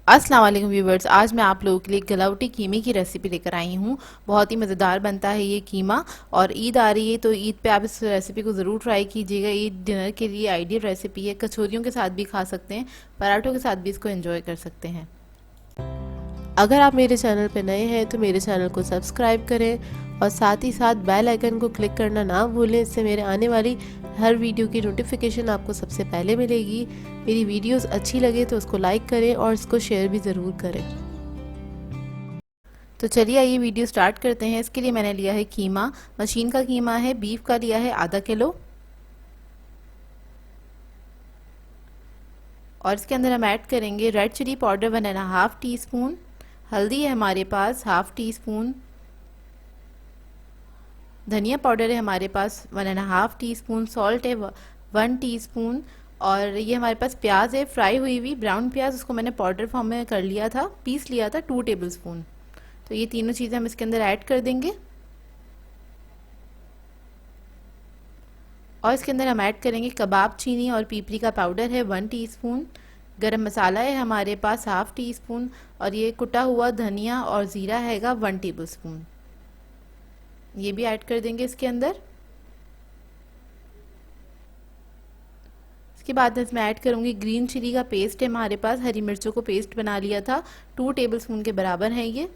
अस्सलाम वालेकुम व्यूवर्स, आज मैं आप लोगों के लिए गलावटी कीमे की रेसिपी लेकर आई हूँ। बहुत ही मज़ेदार बनता है ये कीमा। और ईद आ रही है तो ईद पे आप इस रेसिपी को ज़रूर ट्राई कीजिएगा। ईद डिनर के लिए आइडियल रेसिपी है। कचौरियों के साथ भी खा सकते हैं, पराठों के साथ भी इसको एंजॉय कर सकते हैं। अगर आप मेरे चैनल पर नए हैं तो मेरे चैनल को सब्सक्राइब करें और साथ ही साथ बेल आइकन को क्लिक करना ना भूलें। इससे मेरे आने वाली हर वीडियो की नोटिफिकेशन आपको सबसे पहले मिलेगी। मेरी वीडियोस अच्छी लगे तो उसको लाइक करें और इसको शेयर भी ज़रूर करें। तो चलिए आइए वीडियो स्टार्ट करते हैं। इसके लिए मैंने लिया है कीमा। मशीन का कीमा है। बीफ का लिया है आधा किलो। और इसके अंदर हम ऐड करेंगे रेड चिली पाउडर 1.5 टीस्पून। हल्दी है हमारे पास हाफ टी स्पून। धनिया पाउडर है हमारे पास 1.5 टीस्पून। सॉल्ट है 1 टीस्पून। और ये हमारे पास प्याज है फ्राई हुई हुई ब्राउन प्याज, उसको मैंने पाउडर फॉर्म में कर लिया था, पीस लिया था 2 टेबलस्पून। तो ये तीनों चीज़ें हम इसके अंदर ऐड कर देंगे। और इसके अंदर हम ऐड करेंगे कबाब चीनी और पीपरी का पाउडर है 1 टीस्पून। गरम मसाला है हमारे पास हाफ टी स्पून। और ये कुटा हुआ धनिया और ज़ीरा हैगा 1 टेबलस्पून। ये भी ऐड कर देंगे इसके अंदर। इसके बाद इसमें ऐड करूँगी ग्रीन चिली का पेस्ट है हमारे पास, हरी मिर्चों को पेस्ट बना लिया था, 2 टेबलस्पून के बराबर है ये।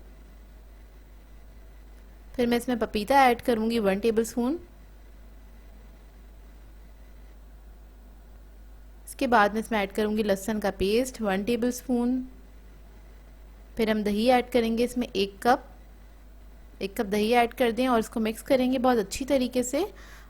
फिर मैं इसमें पपीता ऐड करूँगी 1 टेबलस्पून। इसके बाद में इसमें ऐड करूँगी लहसुन का पेस्ट 1 टेबलस्पून। फिर हम दही ऐड करेंगे इसमें 1 कप दही ऐड कर दें और इसको मिक्स करेंगे बहुत अच्छी तरीके से।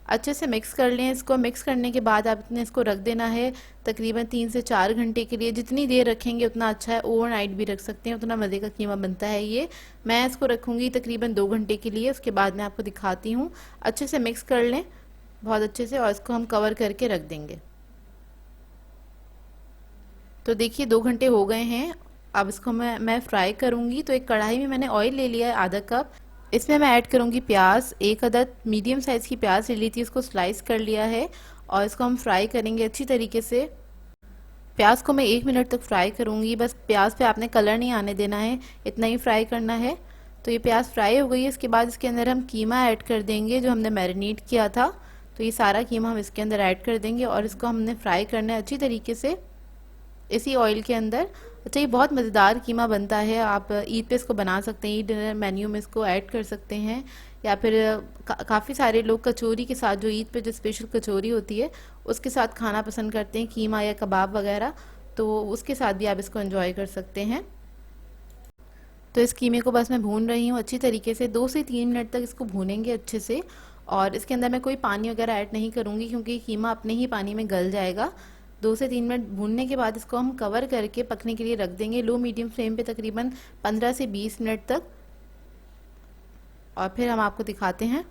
अच्छे से मिक्स कर लें इसको। मिक्स करने के बाद आपने इसको रख देना है तकरीबन 3 से 4 घंटे के लिए। जितनी देर रखेंगे उतना अच्छा है, ओवरनाइट भी रख सकते हैं, उतना मज़े का कीमा बनता है ये। मैं इसको रखूँगी तकरीबन 2 घंटे के लिए। उसके बाद मैं आपको दिखाती हूँ। अच्छे से मिक्स कर लें बहुत अच्छे से और इसको हम कवर करके रख देंगे। तो देखिए 2 घंटे हो गए हैं। अब इसको मैं फ्राई करूँगी। तो एक कढ़ाई में मैंने ऑयल ले लिया है आधा कप। इसमें मैं ऐड करूँगी प्याज। 1 अदद मीडियम साइज़ की प्याज ले ली थी, उसको स्लाइस कर लिया है और इसको हम फ्राई करेंगे अच्छी तरीके से। प्याज को मैं 1 मिनट तक फ्राई करूँगी। बस प्याज पे आपने कलर नहीं आने देना है, इतना ही फ्राई करना है। तो ये प्याज फ्राई हो गई है। इसके बाद इसके अंदर हम कीमा ऐड कर देंगे जो हमने मैरिनेट किया था। तो ये सारा कीमा हम इसके अंदर ऐड कर देंगे और इसको हमने फ्राई करना है अच्छी तरीके से इसी ऑयल के अंदर। अच्छा, ये बहुत मज़ेदार कीमा बनता है। आप ईद पे इसको बना सकते हैं, ईद डिनर मेन्यू में इसको ऐड कर सकते हैं। या फिर काफ़ी सारे लोग कचौरी के साथ, जो ईद पे जो स्पेशल कचौरी होती है उसके साथ खाना पसंद करते हैं, कीमा या कबाब वगैरह, तो उसके साथ भी आप इसको एंजॉय कर सकते हैं। तो इस कीमे को बस मैं भून रही हूँ अच्छी तरीके से। 2 से 3 मिनट तक इसको भूनेंगे अच्छे से। और इसके अंदर मैं कोई पानी वगैरह ऐड नहीं करूँगी क्योंकि कीमा अपने ही पानी में गल जाएगा। 2 से 3 मिनट भूनने के बाद इसको हम कवर करके पकने के लिए रख देंगे लो मीडियम फ्लेम पे तकरीबन 15 से 20 मिनट तक। और फिर हम आपको दिखाते हैं।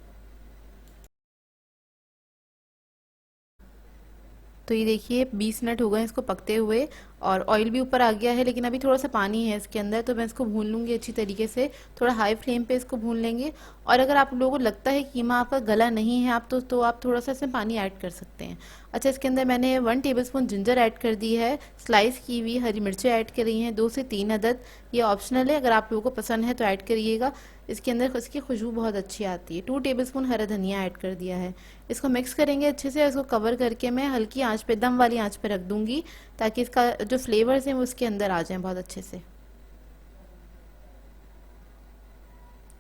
तो ये देखिए 20 मिनट हो गए इसको पकते हुए और ऑयल भी ऊपर आ गया है, लेकिन अभी थोड़ा सा पानी है इसके अंदर। तो मैं इसको भून लूँगी अच्छी तरीके से। थोड़ा हाई फ्लेम पे इसको भून लेंगे। और अगर आप लोगों को लगता है कीमा आपका गला नहीं है आप तो आप थोड़ा सा इसमें पानी ऐड कर सकते हैं। अच्छा, इसके अंदर मैंने 1 टेबलस्पून जिंजर ऐड कर दी है। स्लाइस की हुई हरी मिर्चें ऐड करी हैं 2 से 3 अदद। ये ऑप्शनल है, अगर आप लोगों को पसंद है तो ऐड करिएगा। इसके अंदर इसकी खुशबू बहुत अच्छी आती है। 2 टेबलस्पून हरा धनिया ऐड कर दिया है। इसको मिक्स करेंगे अच्छे से। इसको कवर करके मैं हल्की आंच पे, दम वाली आंच पे रख दूंगी ताकि इसका जो फ्लेवर्स हैं वो इसके अंदर आ जाएं बहुत अच्छे से।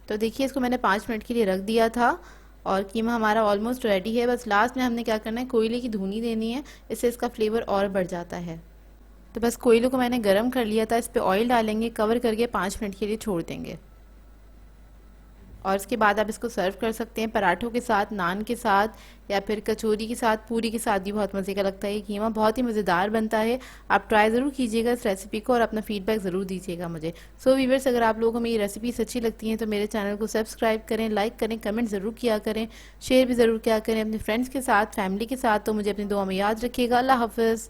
तो देखिए इसको मैंने 5 मिनट के लिए रख दिया था और कीमा हमारा ऑलमोस्ट रेडी है। बस लास्ट में हमने क्या करना है, कोयले की धुनी देनी है, इससे इसका फ्लेवर और बढ़ जाता है। तो बस कोयले को मैंने गर्म कर लिया था, इस पर ऑयल डालेंगे, कवर करके 5 मिनट के लिए छोड़ देंगे। और इसके बाद आप इसको सर्व कर सकते हैं पराठों के साथ, नान के साथ, या फिर कचौरी के साथ, पूरी के साथ भी बहुत मज़े का लगता है। ये कीमा बहुत ही मज़ेदार बनता है। आप ट्राई ज़रूर कीजिएगा इस रेसिपी को और अपना फीडबैक ज़रूर दीजिएगा मुझे। सो व्यूअर्स, अगर आप लोगों को मेरी रेसिपीज अच्छी लगती हैं तो मेरे चैनल को सब्सक्राइब करें, लाइक करें, कमेंट ज़रूर किया करें, शेयर भी ज़रूर किया करें अपने फ्रेंड्स के साथ, फैमिली के साथ। तो मुझे अपनी दुआ में याद रखिएगा। अल्लाह हाफ़िज़।